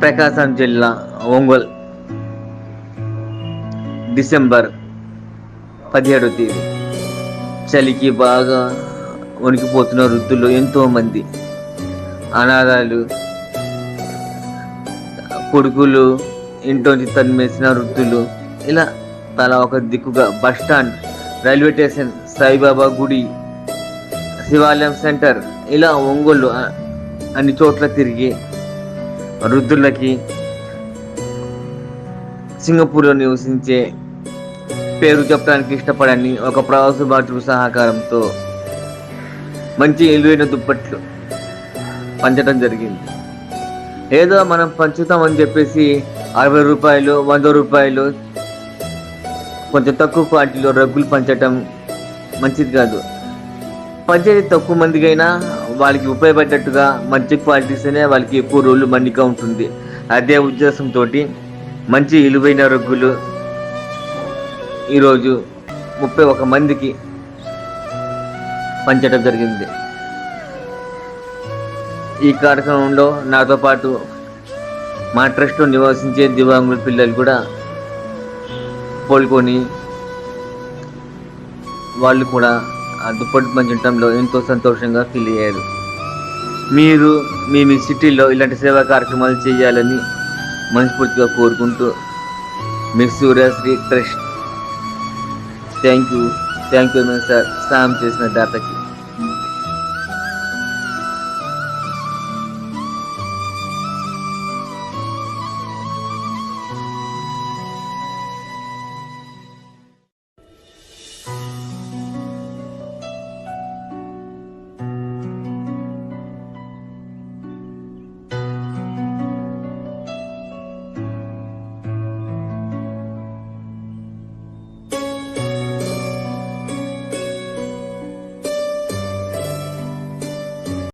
ప్రకాశం జిల్లా ఒంగోలు డిసెంబర్ 17వ తేదీ. చలికి బాగా వణికిపోతున్న వృద్ధులు ఎంతోమంది, అనాథాలు, కొడుకులు ఇంట్లోంచి తరిమేసిన వృద్ధులు, ఇలా తలా ఒక దిక్కుగా బస్టాండ్, రైల్వే స్టేషన్, సాయిబాబా గుడి, శివాలయం సెంటర్, ఇలా ఒంగోలు అన్ని చోట్ల తిరిగి వృద్ధులకి సింగపూర్లో నివసించే పేరు చెప్పడానికి ఇష్టపడని ఒక ప్రవాస భారతీయుల సహకారంతో మంచి విలువైన దుప్పట్లు పంచడం జరిగింది. ఏదో మనం పంచుతామని చెప్పేసి 60 రూపాయలు 100 రూపాయలు కొంచెం తక్కువ క్వాలిటీలో రగ్గులు పంచడం మంచిది కాదు. పంచేది తక్కువ మందికైనా వాళ్ళకి ఉపయోగపడేటట్టుగా మంచి క్వాలిటీస్తేనే వాళ్ళకి ఎక్కువ రోజులు మన్నిక ఉంటుంది. అదే ఉద్దేశంతో మంచి విలువైన రగ్గులు ఈరోజు 31 మందికి పంచడం జరిగింది. ఈ కార్యక్రమంలో నాతో పాటు మా ట్రస్ట్లో నివసించే దివ్యాంగుల పిల్లలు కూడా పాల్గొని వాళ్ళు కూడా ఆ దుప్పటి పంచడంలో ఎంతో సంతోషంగా ఫీల్ అయ్యారు. మీరు మీ సిటీలో ఇలాంటి సేవా కార్యక్రమాలు చేయాలని మనస్ఫూర్తిగా కోరుకుంటూ మీ Suryasri Trust. Thank you sir సాయం చేసిన దాతకి.